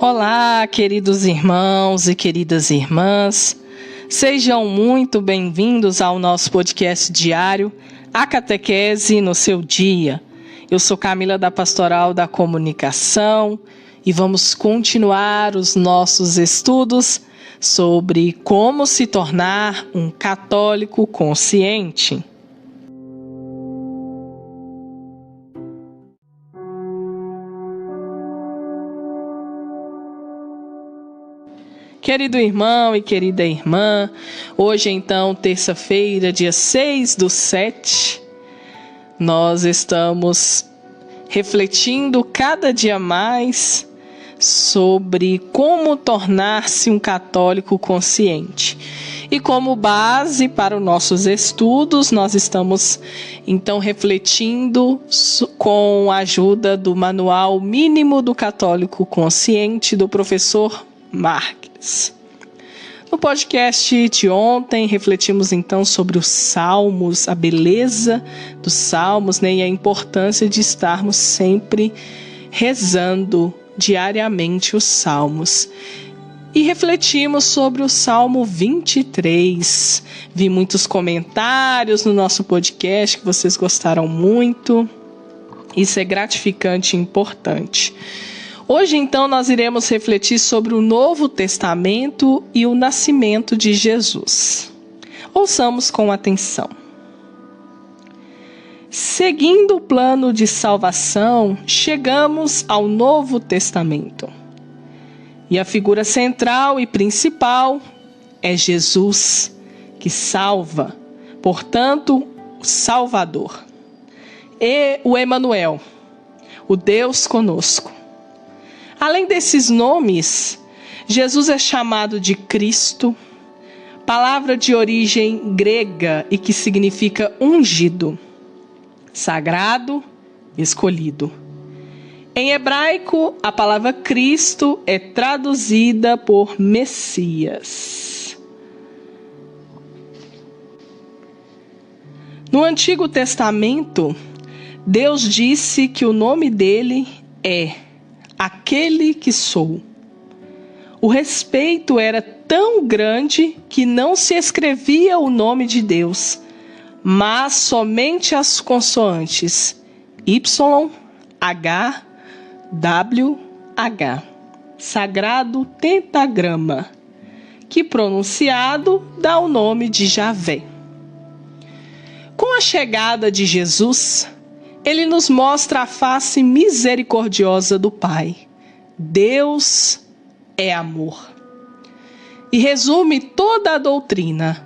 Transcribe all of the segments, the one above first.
Olá, queridos irmãos e queridas irmãs, sejam muito bem-vindos ao nosso podcast diário, A Catequese no Seu Dia. Eu sou Camila da Pastoral da Comunicação e vamos continuar os nossos estudos sobre como se tornar um católico consciente. Querido irmão e querida irmã, hoje então, terça-feira, dia 6/7, nós estamos refletindo cada dia mais sobre como tornar-se um católico consciente. E como base para os nossos estudos, nós estamos então refletindo com a ajuda do Manual Mínimo do Católico Consciente do professor Marques. No podcast de ontem, refletimos então sobre os salmos, a beleza dos salmos, e a importância de estarmos sempre rezando diariamente os salmos. E refletimos sobre o Salmo 23. Vi muitos comentários no nosso podcast que vocês gostaram muito. Isso é gratificante e importante. Hoje, então, nós iremos refletir sobre o Novo Testamento e o nascimento de Jesus. Ouçamos com atenção. Seguindo o plano de salvação, chegamos ao Novo Testamento. E a figura central e principal é Jesus, que salva, portanto, o Salvador. E o Emanuel, o Deus conosco. Além desses nomes, Jesus é chamado de Cristo, palavra de origem grega e que significa ungido, sagrado, escolhido. Em hebraico, a palavra Cristo é traduzida por Messias. No Antigo Testamento, Deus disse que o nome dele é Aquele que sou. O respeito era tão grande que não se escrevia o nome de Deus, mas somente as consoantes Y, H, W, H, sagrado tentagrama, que pronunciado dá o nome de Javé. Com a chegada de Jesus, ele nos mostra a face misericordiosa do Pai. Deus é amor. E resume toda a doutrina: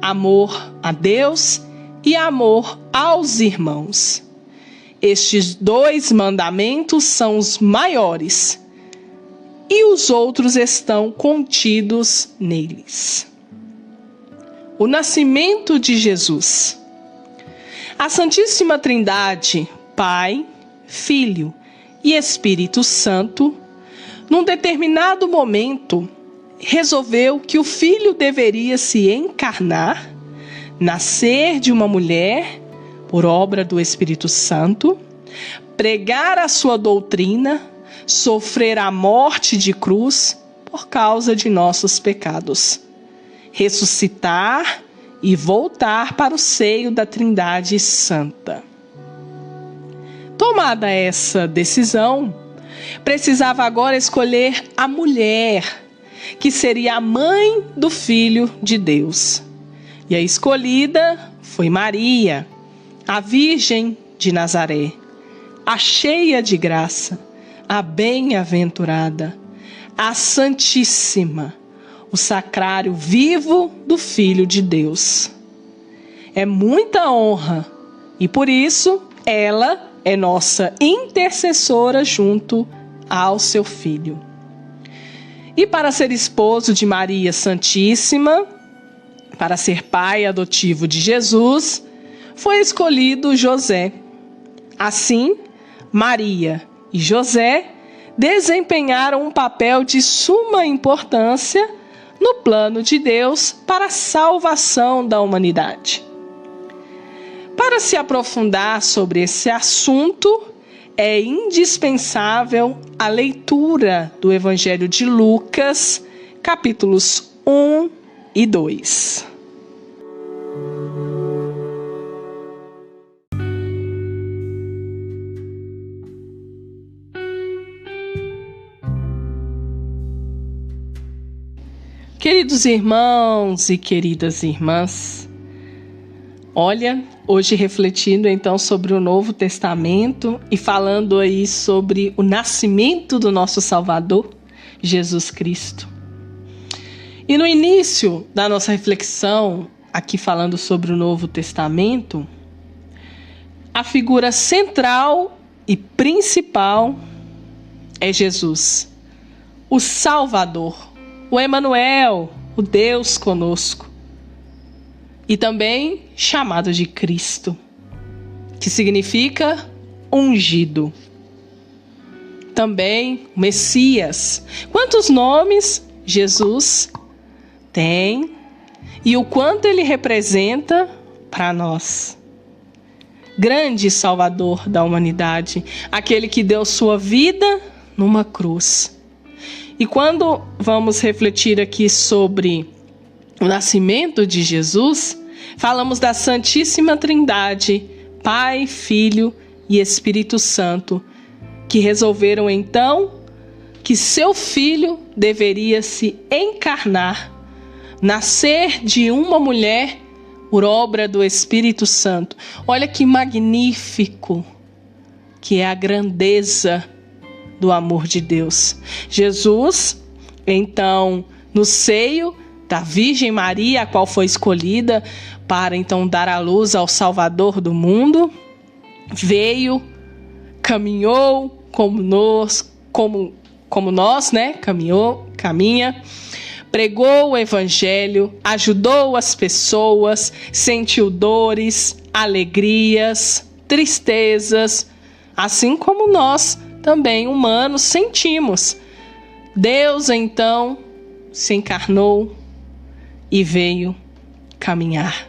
amor a Deus e amor aos irmãos. Estes dois mandamentos são os maiores, e os outros estão contidos neles. O nascimento de Jesus. A Santíssima Trindade, Pai, Filho e Espírito Santo, num determinado momento, resolveu que o Filho deveria se encarnar, nascer de uma mulher, por obra do Espírito Santo, pregar a sua doutrina, sofrer a morte de cruz por causa de nossos pecados, ressuscitar e voltar para o seio da Trindade Santa. Tomada essa decisão, precisava agora escolher a mulher, que seria a mãe do Filho de Deus. E a escolhida foi Maria, a Virgem de Nazaré, a cheia de graça, a bem-aventurada, a Santíssima, o sacrário vivo do Filho de Deus. É muita honra e por isso ela é nossa intercessora junto ao seu Filho. E para ser esposo de Maria Santíssima, para ser pai adotivo de Jesus, foi escolhido José. Assim, Maria e José desempenharam um papel de suma importância no plano de Deus para a salvação da humanidade. Para se aprofundar sobre esse assunto, é indispensável a leitura do Evangelho de Lucas, capítulos 1 e 2. Queridos irmãos e queridas irmãs, olha, hoje refletindo então sobre o Novo Testamento e falando aí sobre o nascimento do nosso Salvador, Jesus Cristo. E no início da nossa reflexão, aqui falando sobre o Novo Testamento, a figura central e principal é Jesus, o Salvador, o Emanuel, o Deus conosco, e também chamado de Cristo, que significa ungido. Também Messias. Quantos nomes Jesus tem e o quanto ele representa para nós. Grande Salvador da humanidade, aquele que deu sua vida numa cruz. E quando vamos refletir aqui sobre o nascimento de Jesus, falamos da Santíssima Trindade, Pai, Filho e Espírito Santo, que resolveram então que seu Filho deveria se encarnar, nascer de uma mulher por obra do Espírito Santo. Olha que magnífico que é a grandeza do amor de Deus. Jesus, então, no seio da Virgem Maria, a qual foi escolhida para então dar à luz ao Salvador do mundo, veio, caminhou como nós, caminha, pregou o Evangelho, ajudou as pessoas, sentiu dores, alegrias, tristezas, assim como nós também humanos sentimos. Deus então se encarnou e veio caminhar.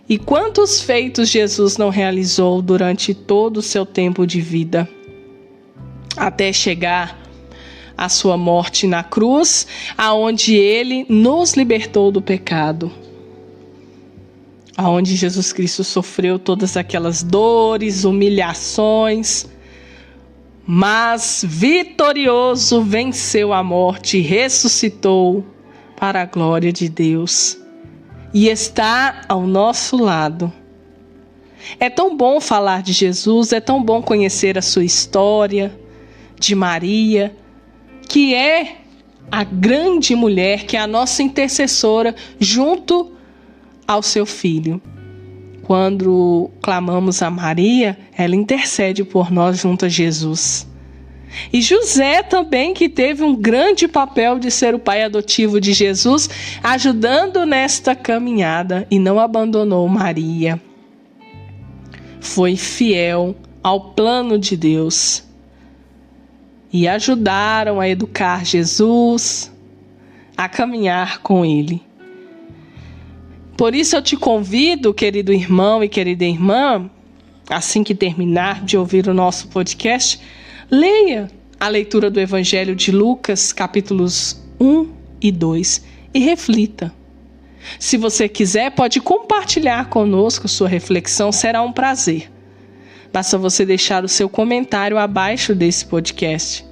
E quantos feitos Jesus não realizou durante todo o seu tempo de vida, até chegar à sua morte na cruz, aonde ele nos libertou do pecado, aonde Jesus Cristo sofreu todas aquelas dores, humilhações, mas vitorioso venceu a morte, ressuscitou para a glória de Deus e está ao nosso lado. É tão bom falar de Jesus, é tão bom conhecer a sua história, de Maria, que é a grande mulher, que é a nossa intercessora junto ao seu Filho. Quando clamamos a Maria, ela intercede por nós junto a Jesus. E José também, que teve um grande papel de ser o pai adotivo de Jesus, ajudando nesta caminhada e não abandonou Maria. Foi fiel ao plano de Deus e ajudaram a educar Jesus, a caminhar com ele. Por isso eu te convido, querido irmão e querida irmã, assim que terminar de ouvir o nosso podcast, leia a leitura do Evangelho de Lucas, capítulos 1 e 2, e reflita. Se você quiser, pode compartilhar conosco sua reflexão, será um prazer. Basta você deixar o seu comentário abaixo desse podcast.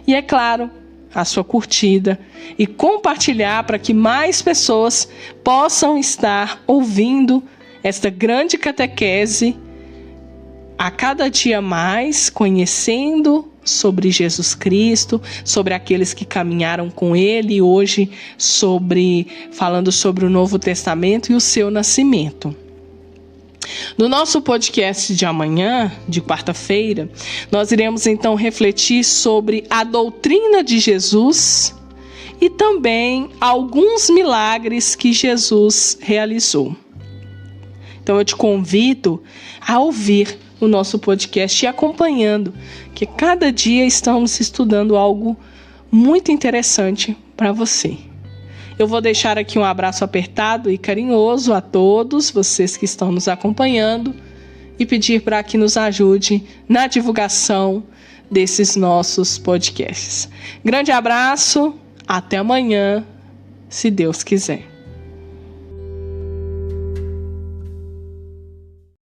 E é claro, a sua curtida e compartilhar para que mais pessoas possam estar ouvindo esta grande catequese a cada dia mais, conhecendo sobre Jesus Cristo, sobre aqueles que caminharam com ele, e hoje falando sobre o Novo Testamento e o seu nascimento. No nosso podcast de amanhã, de quarta-feira, nós iremos então refletir sobre a doutrina de Jesus e também alguns milagres que Jesus realizou. Então eu te convido a ouvir o nosso podcast e acompanhando, que cada dia estamos estudando algo muito interessante para você. Eu vou deixar aqui um abraço apertado e carinhoso a todos vocês que estão nos acompanhando e pedir para que nos ajude na divulgação desses nossos podcasts. Grande abraço, até amanhã, se Deus quiser.